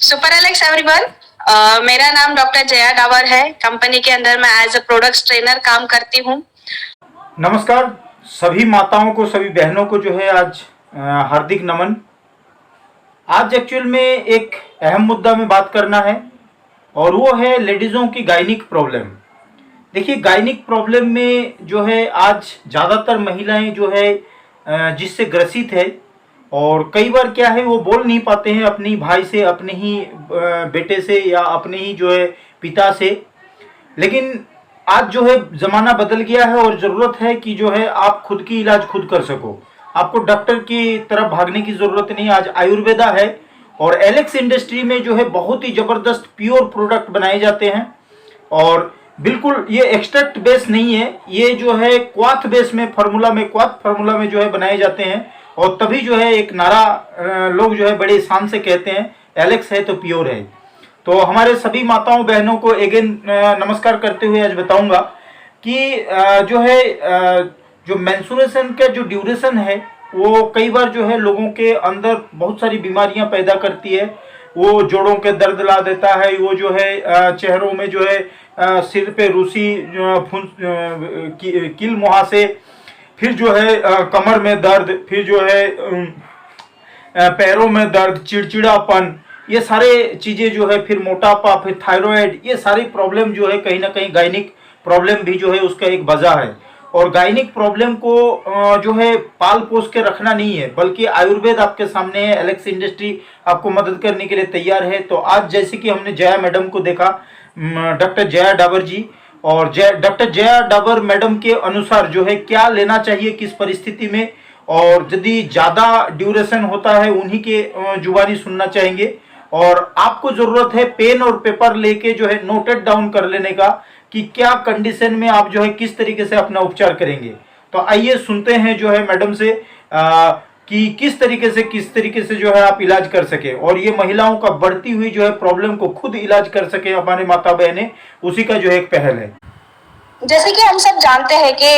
Super Alex everyone. मेरा नाम doctor Jaya Dawar है। कंपनी के अंदर मैं एज अ प्रोडक्ट्स ट्रेनर काम करती हूँ। नमस्कार सभी माताओं को, सभी बहनों को जो है आज हार्दिक नमन। आज एक्चुअल में एक अहम मुद्दा में बात करना है और वो है लेडीज़ों की गायनिक प्रॉब्लम। देखिए, गायनिक प्रॉब्लम में जो है आज ज़्यादातर महिलाएं जो है जिससे ग्रसित है, और कई बार क्या है वो बोल नहीं पाते हैं अपनी भाई से, अपने ही बेटे से या अपने ही जो है पिता से। लेकिन आज जो है ज़माना बदल गया है और ज़रूरत है कि जो है आप खुद की इलाज खुद कर सको। आपको डॉक्टर की तरफ भागने की ज़रूरत नहीं। आज आयुर्वेदा है और एलेक्स इंडस्ट्री में जो है बहुत ही ज़बरदस्त प्योर प्रोडक्ट बनाए जाते हैं, और बिल्कुल ये एक्सट्रैक्ट बेस नहीं है, ये जो है क्वाथ बेस में क्वाथ फार्मूला में जो है बनाए जाते हैं। और तभी जो है एक नारा लोग जो है बड़े शान से कहते हैं, एलेक्स है तो प्योर है। तो हमारे सभी माताओं बहनों को अगेन नमस्कार करते हुए आज बताऊंगा कि जो है जो मेंस्ट्रुएशन का जो ड्यूरेशन है वो कई बार जो है लोगों के अंदर बहुत सारी बीमारियां पैदा करती है। वो जोड़ों के दर्द ला देता है, वो जो है चेहरों में जो है सिर पे रूसी किल मुहासे, फिर जो है कमर में दर्द, फिर जो है पैरों में दर्द, चिड़चिड़ापन, ये सारे चीज़ें जो है, फिर मोटापा, फिर थायराइड, ये सारी प्रॉब्लम जो है कहीं ना कहीं गायनिक प्रॉब्लम भी जो है उसका एक वजह है। और गायनिक प्रॉब्लम को जो है पाल पोस के रखना नहीं है, बल्कि आयुर्वेद आपके सामने है। एलेक्स इंडस्ट्री आपको मदद करने के लिए तैयार है। तो आज जैसे कि हमने जया मैडम को देखा, डॉक्टर जया डाबर जी, और डॉक्टर जया डाबर मैडम के अनुसार जो है क्या लेना चाहिए किस परिस्थिति में, और यदि ज़्यादा ड्यूरेशन होता है उन्हीं के जुबानी सुनना चाहेंगे। और आपको ज़रूरत है पेन और पेपर लेके जो है नोटेड डाउन कर लेने का कि क्या कंडीशन में आप जो है किस तरीके से अपना उपचार करेंगे। तो आइए सुनते हैं जो है मैडम से कि किस तरीके से जो है आप इलाज कर सके, और ये महिलाओं का बढ़ती हुई जो है प्रॉब्लम को खुद इलाज कर सके हमारे माता बहनें, उसी का जो है एक पहल है। जैसे कि हम सब जानते हैं कि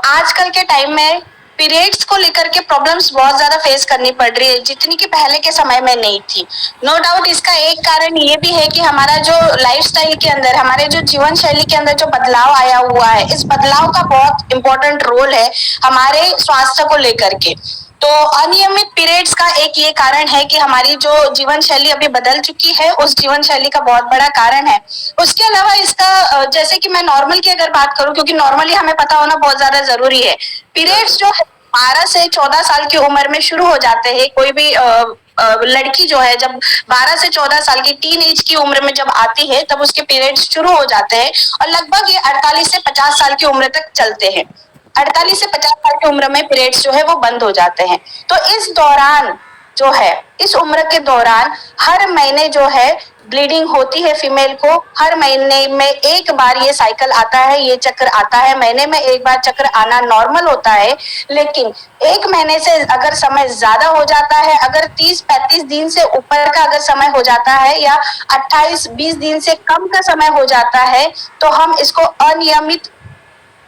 आजकल के टाइम में पीरियड्स को लेकर के प्रॉब्लम्स बहुत ज्यादा फेस करनी पड़ रही है, जितनी कि पहले के समय में नहीं थी। नो डाउट इसका एक कारण ये भी है कि हमारा जो लाइफस्टाइल के अंदर, हमारे जो जीवन शैली के अंदर जो बदलाव आया हुआ है, इस बदलाव का बहुत इंपॉर्टेंट रोल है हमारे स्वास्थ्य को लेकर के। तो अनियमित पीरियड्स का एक ये कारण है कि हमारी जो जीवन शैली अभी बदल चुकी है, उस जीवन शैली का बहुत बड़ा कारण है। उसके अलावा इसका जैसे कि मैं नॉर्मल की अगर बात करूं, क्योंकि नॉर्मली हमें पता होना बहुत ज्यादा जरूरी है। पीरियड्स जो है 12 से 14 साल की उम्र में शुरू हो जाते हैं। कोई भी लड़की जो है जब 12 से 14 साल की टीन एज की उम्र में जब आती है, तब उसके पीरियड्स शुरू हो जाते हैं और लगभग ये 48 से 50 साल की उम्र तक चलते हैं। 48 से 50 साल की उम्र में पीरियड्स जो है वो बंद हो जाते हैं। तो इस दौरान जो है, इस उम्र के दौरान हर महीने जो है ब्लीडिंग होती है फीमेल को। हर महीने में एक बार ये साइकिल आता है, ये चक्र आता है। महीने में एक बार चक्र आना नॉर्मल होता है, लेकिन एक महीने से अगर समय ज्यादा हो जाता है, अगर 30-35 दिन से ऊपर का अगर समय हो जाता है, या 28-20 दिन से कम का समय हो जाता है, तो हम इसको अनियमित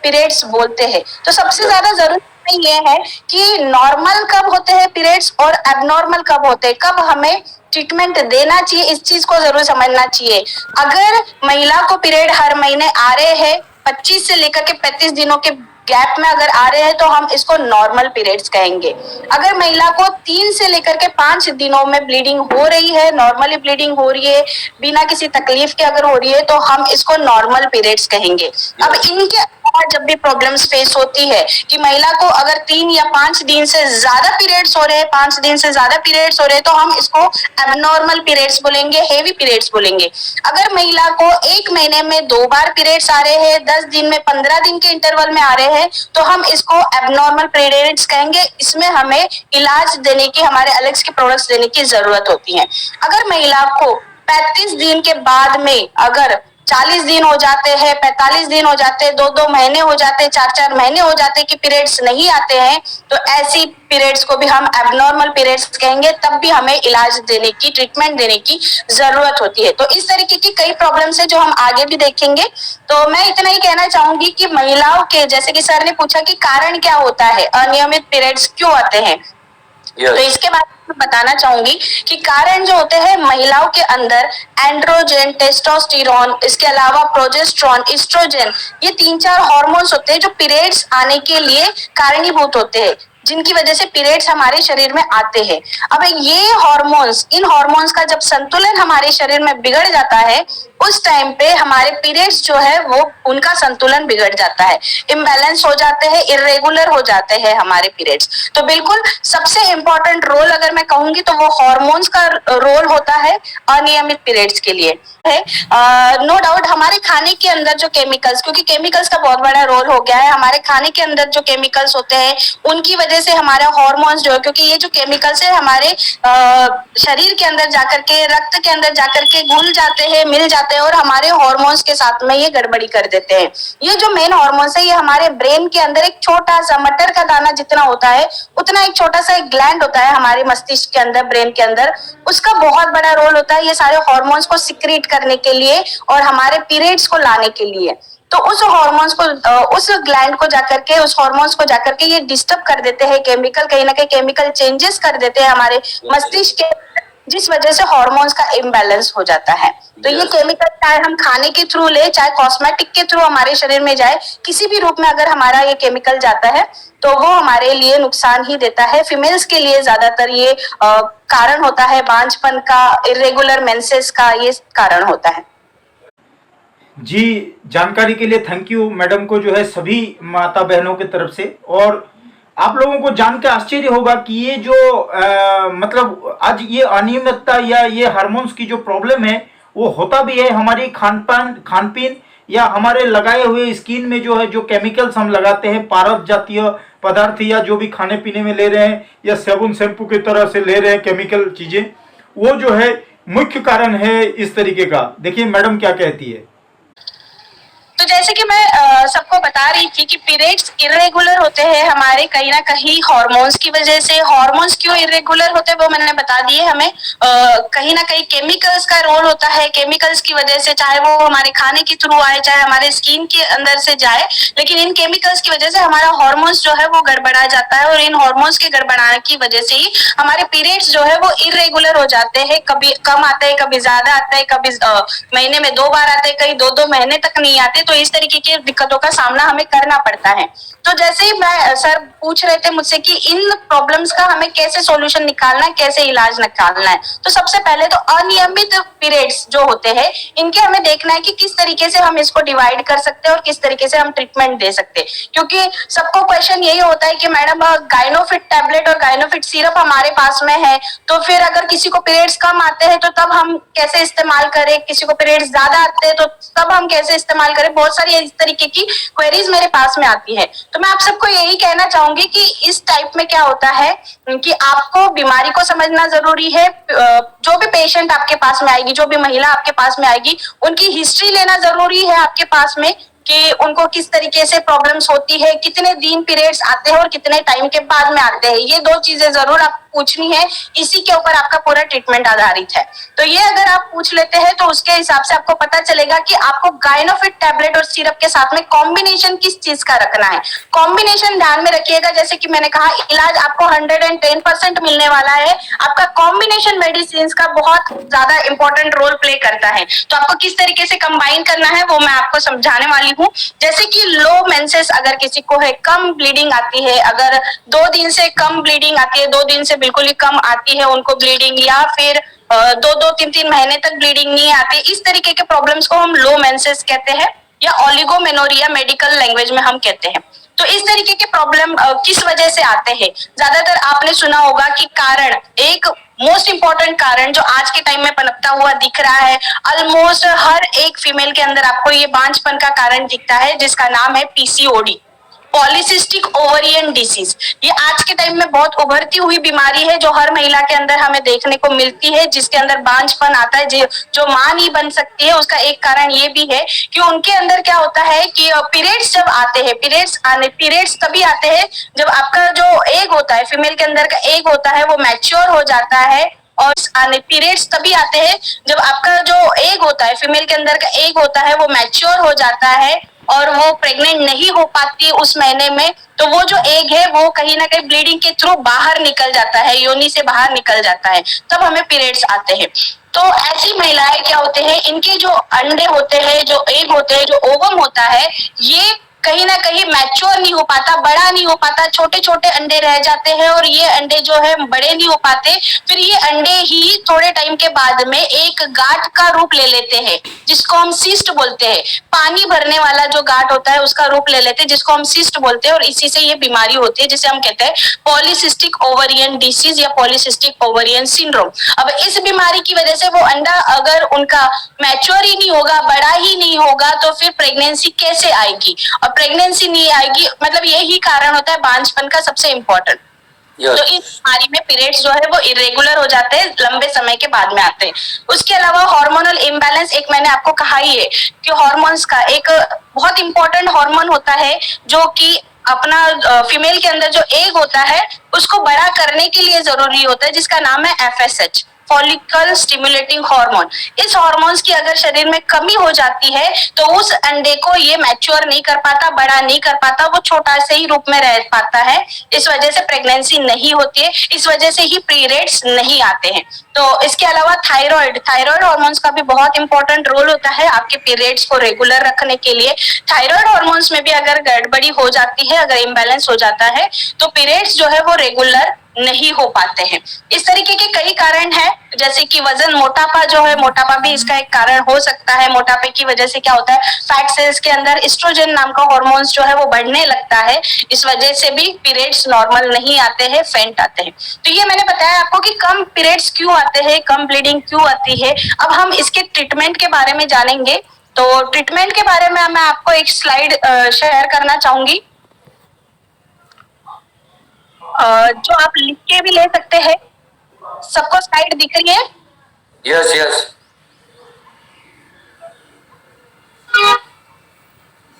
पीरियड्स बोलते हैं। तो सबसे ज्यादा जरूरी ये है कि नॉर्मल कब होते हैं पीरियड्स और एबनॉर्मल कब होते हैं, कब हमें ट्रीटमेंट देना चाहिए, इस चीज को जरूर समझना चाहिए। अगर महिला को पीरियड हर महीने आ रहे हैं, 25 से लेकर के 35 दिनों के गैप में अगर आ रहे हैं, तो हम इसको नॉर्मल पीरियड्स कहेंगे। अगर महिला को 3 से लेकर के 5 दिनों में ब्लीडिंग हो रही है, नॉर्मली ब्लीडिंग हो रही है, बिना किसी तकलीफ के अगर हो रही है, तो हम इसको नॉर्मल पीरियड्स कहेंगे। अब इनके जब भी प्रॉब्लम्स फेस होती है कि महिला को अगर 3 या 5 दिन से ज्यादा पीरियड्स हो रहे हैं, 5 दिन से ज्यादा पीरियड्स हो रहे हैं, तो हम इसको एबनॉर्मल पीरियड्स बोलेंगे, हेवी पीरियड्स बोलेंगे। अगर महिला को एक महीने में 2 बार पीरियड्स आ रहे हैं, 10 दिन में 15 दिन के इंटरवल में आ रहे हैं, तो हम इसको एबनॉर्मल पीरियड्स कहेंगे। इसमें हमें इलाज देने की, हमारे एलेक्स के प्रोडक्ट्स देने की जरूरत होती है। अगर महिला को 35 दिन के बाद में अगर 40 दिन हो जाते हैं, 45 दिन हो जाते हैं, 2-2 महीने हो जाते हैं, 4-4 महीने हो जाते हैं कि पीरियड्स नहीं आते हैं, तो ऐसी पीरियड्स को भी हम एबनॉर्मल पीरियड्स कहेंगे। तब भी हमें इलाज देने की, ट्रीटमेंट देने की जरूरत होती है। तो इस तरीके की कई प्रॉब्लम्स है जो हम आगे भी देखेंगे। तो मैं इतना ही कहना चाहूंगी कि महिलाओं के, जैसे कि सर ने पूछा कि कारण क्या होता है, अनियमित पीरियड्स क्यों आते हैं, तो इसके बारे में बताना चाहूंगी कि कारण जो होते हैं महिलाओं के अंदर एंड्रोजन, टेस्टोस्टेरोन, इसके अलावा प्रोजेस्टेरोन, एस्ट्रोजन, ये 3-4 हार्मोन्स होते हैं जो पीरियड्स आने के लिए कारणीभूत होते हैं, जिनकी वजह से पीरियड्स हमारे शरीर में आते हैं। अब ये हार्मोन्स, इन हार्मोन्स का जब संतुलन हमारे शरीर में बिगड़ जाता है, उस टाइम पे हमारे पीरियड्स जो है वो उनका संतुलन बिगड़ जाता है, इम्बैलेंस हो जाते हैं, इरेगुलर हो जाते हैं हमारे पीरियड्स। तो बिल्कुल सबसे इंपॉर्टेंट रोल अगर मैं कहूंगी तो वो हार्मोन्स का रोल होता है अनियमित पीरियड्स के लिए है। नो डाउट हमारे खाने के अंदर जो केमिकल्स, क्योंकि केमिकल्स का बहुत बड़ा रोल हो गया है, हमारे खाने के अंदर जो केमिकल्स होते हैं उनकी वजह से हमारा हार्मोन्स जो है, क्योंकि ये जो केमिकल्स है हमारे शरीर के अंदर जाकर के, रक्त के अंदर जाकर के घुल जाते हैं, मिल जाते हैं और हमारे हार्मोन्स के साथ में ये गड़बड़ी कर देते हैं। ये जो मेन हार्मोन्स है ये हमारे ब्रेन के अंदर एक छोटा सा मटर का दाना जितना होता है उतना एक छोटा सा एक ग्लैंड होता है हमारे मस्तिष्क के अंदर, ब्रेन के अंदर, उसका बहुत बड़ा रोल होता है ये सारे हार्मोन्स को सिक्रीट करने के लिए और हमारे पीरियड्स को लाने के लिए। तो उस हार्मोन्स को, उस ग्लैंड को जाकर के, उस हार्मोन्स को जाकर के ये डिस्टर्ब कर देते हैं केमिकल, कहीं ना कहीं केमिकल चेंजेस कर देते हैं हमारे मस्तिष्क के, जिस वजह से हार्मोन्स का इम्बैलेंस हो जाता है। तो ये केमिकल चाहे हम खाने के थ्रू ले, चाहे कॉस्मेटिक के थ्रू हमारे शरीर में जाए, किसी भी रूप में अगर हमारा ये केमिकल जाता है तो वो हमारे लिए नुकसान ही देता है। फीमेल्स के लिए ज्यादातर ये कारण होता है बांझपन का, इरेगुलर मेंसेस का ये कारण होता है। जी, जानकारी के लिए थैंक यू मैडम को जो है सभी माता बहनों की तरफ से। और आप लोगों को जान के आश्चर्य होगा कि ये जो मतलब आज ये अनियमितता या ये हार्मोन्स की जो प्रॉब्लम है वो होता भी है हमारी खान पीन या हमारे लगाए हुए स्किन में जो है, जो केमिकल्स हम लगाते हैं, पारद जातीय पदार्थ या जो भी खाने पीने में ले रहे हैं या साबुन शैम्पू की तरह से ले रहे हैं केमिकल चीजें, वो जो है मुख्य कारण है इस तरीके का। देखिए मैडम क्या कहती है। तो जैसे कि मैं सबको बता रही थी कि पीरियड्स इरेगुलर होते हैं हमारे कहीं ना कहीं हार्मोन्स की वजह से। हार्मोन्स क्यों इरेगुलर होते हैं वो मैंने बता दिए। हमें कहीं ना कहीं केमिकल्स का रोल होता है, केमिकल्स की वजह से, चाहे वो हमारे खाने के थ्रू आए, चाहे हमारे स्किन के अंदर से जाए, लेकिन इन केमिकल्स की वजह से हमारा हार्मोन्स जो है वो गड़बड़ा जाता है और इन हार्मोन्स के गड़बड़ाने की वजह से ही हमारे पीरियड्स जो है वो इरेगुलर हो जाते हैं। कभी कम आते हैं, कभी ज्यादा आता है, कभी महीने में 2 बार आते हैं, कहीं 2-2 महीने तक नहीं आते। तो इस तरीके की दिक्कतों का सामना हमें करना पड़ता है। तो जैसे ही मैं सर पूछ रहे थे मुझसे कि इन प्रॉब्लम्स का हमें कैसे सॉल्यूशन निकालना है, कैसे इलाज निकालना है, तो सबसे पहले तो अनियमित पीरियड्स जो होते हैं इनके हमें देखना है कि किस तरीके से हम इसको डिवाइड कर सकते हैं और किस तरीके से हम ट्रीटमेंट दे सकते हैं। क्योंकि सबको क्वेश्चन यही होता है कि मैडम गाइनोफिट टैबलेट और गाइनोफिट सिरप हमारे पास में है, तो फिर अगर किसी को पीरियड्स कम आते हैं तो तब हम कैसे इस्तेमाल करें, किसी को पीरियड्स ज्यादा आते हैं तो तब हम कैसे इस्तेमाल करें। बहुत सारी इस तरीके की क्वेरीज मेरे पास में आती है। तो मैं आप सबको यही कहना चाहूंगी कि इस टाइप में क्या होता है कि आपको बीमारी को समझना जरूरी है। जो भी पेशेंट आपके पास में आएगी, जो भी महिला आपके पास में आएगी, उनकी हिस्ट्री लेना जरूरी है आपके पास में कि उनको किस तरीके से प्रॉब्लम्स होती है, कितने दिन पीरियड्स आते हैं और कितने टाइम के बाद में आते हैं। ये 2 चीजें जरूर आप पूछनी है, इसी के ऊपर आपका पूरा ट्रीटमेंट आधारित है। तो ये अगर आप पूछ लेते हैं तो उसके हिसाब से आपको पता चलेगा कि आपको गाइनोफिट टैबलेट और सिरप के साथ में कॉम्बिनेशन किस चीज का रखना है। कॉम्बिनेशन ध्यान में रखिएगा, जैसे कि मैंने कहा इलाज आपको 110% मिलने वाला है। आपका कॉम्बिनेशन मेडिसिन का बहुत ज्यादा इंपॉर्टेंट रोल प्ले करता है। तो आपको किस तरीके से कंबाइन करना है वो मैं आपको समझाने वाली हूँ। जैसे कि लो मेंसेस अगर किसी को है, कम ब्लीडिंग आती है, अगर 2 दिन से कम ब्लीडिंग आती है, 2 दिन से बिल्कुल ही कम आती है उनको ब्लीडिंग, या फिर 2-2, 3-3 महीने तक ब्लीडिंग नहीं आती, इस तरीके के प्रॉब्लम्स को हम लो मेंसेस कहते हैं या ओलिगोमेनोरिया मेडिकल लैंग्वेज में हम कहते हैं। तो इस तरीके के प्रॉब्लम किस वजह से आते हैं, ज्यादातर आपने सुना होगा कि कारण, एक मोस्ट इंपॉर्टेंट कारण जो आज के टाइम में पनपता हुआ दिख रहा है, ऑलमोस्ट हर एक फीमेल के अंदर आपको ये बांझपन का कारण दिखता है, जिसका नाम है पीसीओडी, पॉलीसिस्टिक ओवरियन डिसीज। ये आज के टाइम में बहुत उभरती हुई बीमारी है जो हर महिला के अंदर हमें देखने को मिलती है, जिसके अंदर बांझपन आता है, जो मां नहीं बन सकती है। उसका एक कारण ये भी है कि उनके अंदर क्या होता है कि पीरियड्स जब आते हैं, पीरियड्स तभी आते हैं जब आपका जो एग होता है, फीमेल के अंदर का एग होता है वो मैच्योर हो जाता है। और पीरियड्स तभी आते हैं जब आपका जो एग होता है, फीमेल के अंदर का एग होता है वो मैच्योर हो जाता है और वो प्रेग्नेंट नहीं हो पाती उस महीने में, तो वो जो एग है वो कहीं ना कहीं ब्लीडिंग के थ्रू बाहर निकल जाता है, योनि से बाहर निकल जाता है, तब हमें पीरियड्स आते हैं। तो ऐसी महिलाएं क्या होते हैं, इनके जो अंडे होते हैं, जो एग होते हैं, जो ओवम होता है, ये कहीं ना कहीं मैच्योर नहीं हो पाता, बड़ा नहीं हो पाता, छोटे छोटे अंडे रह जाते हैं और ये अंडे जो है बड़े नहीं हो पाते। फिर ये अंडे ही थोड़े टाइम के बाद में एक गांठ का रूप ले लेते हैं, जिसको हम सिस्ट बोलते हैं। पानी भरने वाला जो गांठ होता है उसका रूप ले लेते हैं, जिसको हम सिस्ट बोलते हैं, और इसी से ये बीमारी होती है जिसे हम कहते हैं पॉलीसिस्टिक ओवरियन डिसीज या पॉलीसिस्टिक ओवरियन सिंड्रोम। अब इस बीमारी की वजह से वो अंडा अगर उनका मैच्योर ही नहीं होगा, बड़ा ही नहीं होगा, तो फिर प्रेगनेंसी कैसे आएगी? और प्रेगनेंसी नहीं आएगी, मतलब यही कारण होता है बांझपन का सबसे इम्पोर्टेंट। तो इस बीमारी में पीरियड्स जो है वो इरेगुलर हो जाते हैं, लंबे समय के बाद में आते हैं। उसके अलावा हार्मोनल इम्बैलेंस, एक मैंने आपको कहा ही है कि हार्मोन्स का एक बहुत इंपॉर्टेंट हार्मोन होता है जो कि अपना फीमेल के अंदर जो एग होता है उसको बड़ा करने के लिए जरूरी होता है, जिसका नाम है FSH, फॉलिकल स्टिमुलेटिंग हार्मोन। इस हार्मोन्स की अगर शरीर में कमी हो जाती है तो उस अंडे को ये मैच्योर नहीं कर पाता, बड़ा नहीं कर पाता, वो छोटा से ही रूप में रह पाता है। इस वजह से प्रेगनेंसी नहीं होती है, इस वजह से ही पीरियड्स नहीं आते हैं। तो इसके अलावा थायराइड हार्मोन्स का भी बहुत इंपॉर्टेंट रोल होता है आपके पीरियड्स को रेगुलर रखने के लिए। थायराइड हार्मोन्स में भी अगर गड़बड़ी हो जाती है, अगर इम्बैलेंस हो जाता है, तो पीरियड्स जो है वो रेगुलर नहीं हो पाते हैं। इस तरीके के कई कारण हैं, जैसे कि वजन, मोटापा जो है, मोटापा भी इसका एक कारण हो सकता है। मोटापे की वजह से क्या होता है, फैट सेल्स के अंदर एस्ट्रोजन नाम का हार्मोन्स जो है वो बढ़ने लगता है, इस वजह से भी पीरियड्स नॉर्मल नहीं आते हैं, फेंट आते हैं। तो ये मैंने बताया आपको कि कम पीरियड्स क्यों आते हैं, कम ब्लीडिंग क्यों आती है। अब हम इसके ट्रीटमेंट के बारे में जानेंगे। तो ट्रीटमेंट के बारे में मैं आपको एक स्लाइड शेयर करना चाहूंगी, जो आप लिख के भी ले सकते हैं। सबको स्लाइड दिख रही है? Yes yes.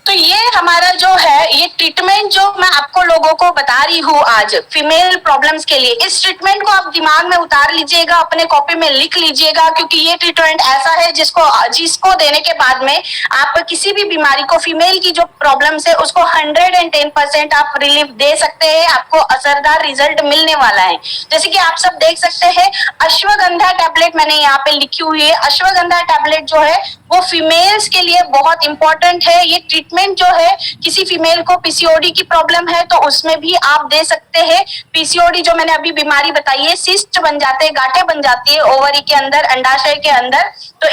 तो ये हमारा जो है, ये ट्रीटमेंट जो मैं आपको लोगों को बता रही हूँ आज फीमेल प्रॉब्लम्स के लिए, इस ट्रीटमेंट को आप दिमाग में उतार लीजिएगा, अपने कॉपी में लिख लीजिएगा, क्योंकि ये ट्रीटमेंट ऐसा है जिसको देने के बाद में आप किसी भी बीमारी को, फीमेल की जो प्रॉब्लम्स है उसको 110% आप रिलीफ दे सकते हैं, आपको असरदार रिजल्ट मिलने वाला है। जैसे कि आप सब देख सकते हैं, अश्वगंधा टैबलेट मैंने यहाँ पे लिखी हुई है। अश्वगंधा टैबलेट जो है वो फीमेल्स के लिए बहुत इंपॉर्टेंट है। ये ट्रीटमेंट जो है, किसी फीमेल को पीसीओडी की प्रॉब्लम है तो उसमें भी आप दे सकते हैं। पीसीओडी जो मैंने अभी बीमारी बताई है, सिस्ट बन जाते हैं, गांठें बन जाती है ओवरी के अंदर, अंडाशय के अंदर, तो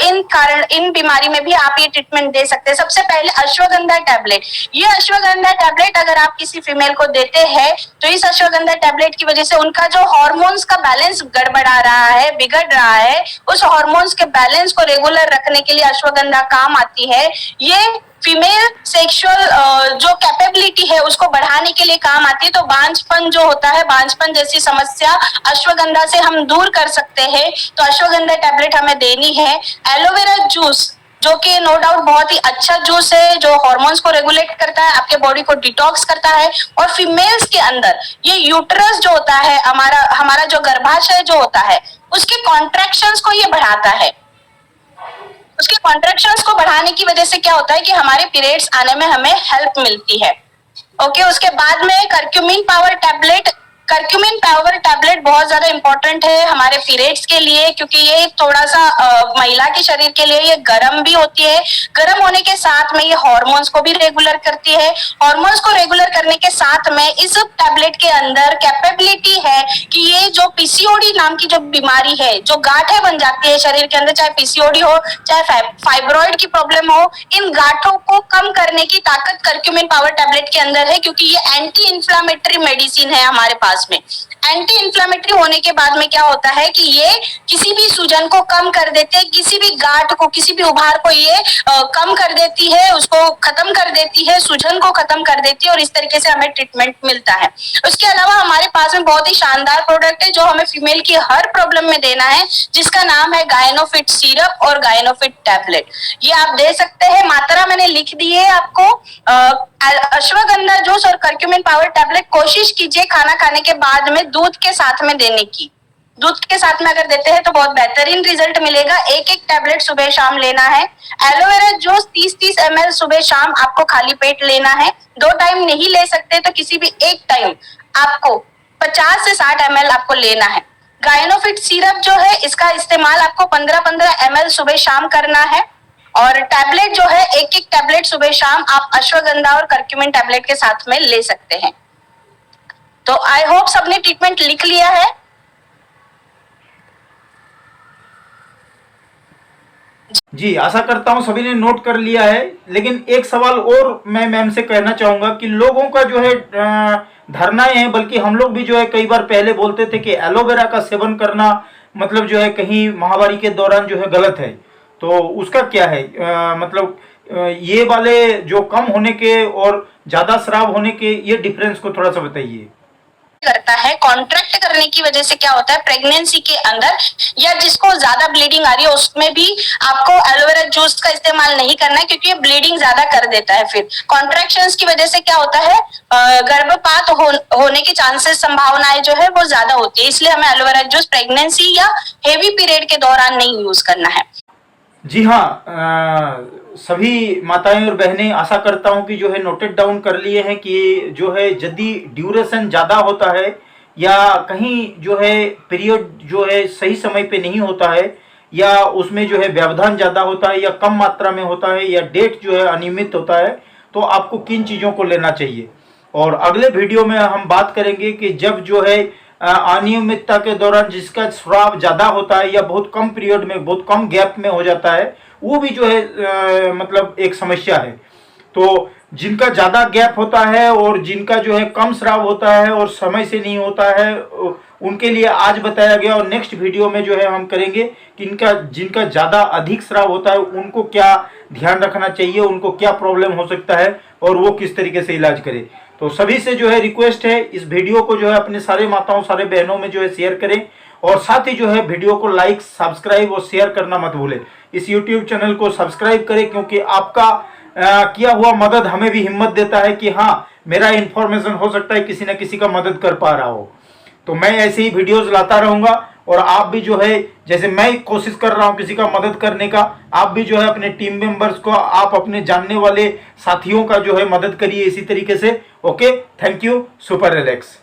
इन बीमारी में भी आप ये ट्रीटमेंट दे सकते हैं। सबसे पहले अश्वगंधा टैबलेट, ये अश्वगंधा टैबलेट अगर आप किसी फीमेल को देते हैं तो इस अश्वगंधा टैबलेट की वजह से उनका जो हार्मोन्स का बैलेंस गड़बड़ा रहा है, बिगड़ रहा है, उस हार्मोन्स के बैलेंस को रेगुलर रखने के लिए अश्वगंधा काम आती है। ये फीमेल सेक्सुअल जो कैपेबिलिटी है उसको बढ़ाने के लिए काम आती है। तो बांझपन जो होता है, बांझपन जैसी समस्या अश्वगंधा से हम दूर कर सकते हैं। तो अश्वगंधा टैबलेट हमें देनी है। एलोवेरा जूस, जो कि नो डाउट बहुत ही अच्छा जूस है, जो हार्मोन्स को रेगुलेट करता है, आपके बॉडी को डिटॉक्स करता है, और फीमेल्स के अंदर ये यूट्रस जो होता है, हमारा जो गर्भाशय जो होता है, उसके कॉन्ट्रैक्शंस को ये बढ़ाता है। उसके कॉन्ट्रैक्शंस को बढ़ाने की वजह से क्या होता है कि हमारे पीरियड्स आने में हमें हेल्प मिलती है। ओके, उसके बाद में curcumin power tablet. Curcumin power tablet बहुत ज्यादा इंपॉर्टेंट है हमारे पीरियड्स के लिए, क्योंकि ये थोड़ा सा महिला के शरीर के लिए ये गर्म भी होती है। गर्म होने के साथ में ये हार्मोन्स को भी रेगुलर करती है। हार्मोन्स को रेगुलर करने के साथ में इस टैबलेट के अंदर कैपेबिलिटी है कि ये जो पीसीओडी नाम की जो बीमारी है, जो गांठें बन जाती है शरीर के अंदर, चाहे पीसीओडी हो, चाहे फाइब्रॉइड की प्रॉब्लम हो, इन गांठों को कम करने की ताकत करक्यूमिन पावर टैबलेट के अंदर है, क्योंकि ये एंटी इंफ्लामेटरी मेडिसिन है हमारे पास में। एंटी इंफ्लामेटरी होने के बाद में क्या होता है कि ये किसी भी सूजन को कम कर देते हैं, किसी भी गांठ को, किसी भी उभार को ये कम कर देती है, उसको खत्म कर देती है, सूजन को खत्म कर देती है, और इस तरीके से हमें ट्रीटमेंट मिलता है। उसके अलावा हमारे पास में बहुत ही शानदार प्रोडक्ट है जो हमें फीमेल की हर प्रॉब्लम में देना है, जिसका नाम है गायनोफिट सिरप और गायनोफिट टैबलेट। ये आप दे सकते हैं, मात्रा मैंने लिख दी है आपको। अश्वगंधा जूस और करक्यूमिन पावर टैबलेट कोशिश कीजिए खाना खाने के बाद में दूध के साथ में देने की। दूध के साथ में अगर देते हैं तो बहुत बेहतरीन रिजल्ट मिलेगा। एक एक टैबलेट सुबह शाम लेना है। एलोवेरा जूस 30-30 ml सुबह शाम आपको खाली पेट लेना है। 2 टाइम नहीं ले सकते तो किसी भी एक टाइम आपको 50 से 60 ml आपको लेना है। गायनोफिट सिरप जो है इसका इस्तेमाल आपको 15-15 ml सुबह शाम करना है। और टैबलेट जो है एक एक टैबलेट सुबह शाम आप अश्वगंधा और करक्यूमिन टैबलेट के साथ में ले सकते हैं। तो आई होप सबने ट्रीटमेंट लिख लिया है। जी, आशा करता हूं सभी ने नोट कर लिया है। लेकिन एक सवाल और मैं मैम से कहना चाहूंगा कि लोगों का जो है धारणाएं हैं, बल्कि हम लोग भी जो है कई बार पहले बोलते थे कि एलोवेरा का सेवन करना मतलब जो है कहीं महामारी के दौरान जो है गलत है। तो उसका क्या है मतलब ये वाले जो कम होने के और ज्यादा स्राव होने के ये डिफरेंस को थोड़ा सा बताइए। करता है कॉन्ट्रैक्ट करने की वजह से क्या होता है, प्रेगनेंसी के अंदर या जिसको ज्यादा ब्लीडिंग आ रही है उसमें भी आपको एलोवेरा जूस का इस्तेमाल नहीं करना है, क्योंकि ये ब्लीडिंग ज्यादा कर देता है। फिर कॉन्ट्रैक्शंस की वजह से क्या होता है, गर्भपात होने की चांसेस संभावनाएं जो है वो ज्यादा होती है। इसलिए हमें एलोवेरा जूस प्रेगनेंसी या हेवी पीरियड के दौरान नहीं यूज करना है। जी हाँ, सभी माताएं और बहनें आशा करता हूं कि जो है नोटेड डाउन कर लिए हैं कि जो है यदि ड्यूरेशन ज़्यादा होता है या कहीं जो है पीरियड जो है सही समय पे नहीं होता है या उसमें जो है व्यवधान ज़्यादा होता है या कम मात्रा में होता है या डेट जो है अनियमित होता है, तो आपको किन चीज़ों को लेना चाहिए। और अगले वीडियो में हम बात करेंगे कि जब जो है अनियमितता के दौरान जिसका स्राव ज़्यादा होता है या बहुत कम पीरियड में बहुत कम गैप में हो जाता है, वो भी जो है मतलब एक समस्या है। तो जिनका ज़्यादा गैप होता है और जिनका जो है कम स्राव होता है और समय से नहीं होता है, उनके लिए आज बताया गया। और नेक्स्ट वीडियो में जो है हम करेंगे कि जिनका ज़्यादा अधिक स्राव होता है उनको क्या ध्यान रखना चाहिए, उनको क्या प्रॉब्लम हो सकता है और वो किस तरीके से इलाज करें। तो सभी से जो है रिक्वेस्ट है, इस वीडियो को जो है अपने सारे माताओं सारे बहनों में जो है शेयर करें और साथ ही जो है वीडियो को लाइक सब्सक्राइब और शेयर करना मत भूलें। इस यूट्यूब चैनल को सब्सक्राइब करें, क्योंकि आपका किया हुआ मदद हमें भी हिम्मत देता है कि हाँ, मेरा इन्फॉर्मेशन हो सकता है किसी न किसी का मदद कर पा रहा हो। तो मैं ऐसे ही वीडियोस लाता रहूंगा और आप भी जो है जैसे मैं कोशिश कर रहा हूं किसी का मदद करने का, आप भी जो है अपने टीम मेंबर्स को, आप अपने जानने वाले साथियों का जो है मदद करिए इसी तरीके से। Okay, thank you, super relax.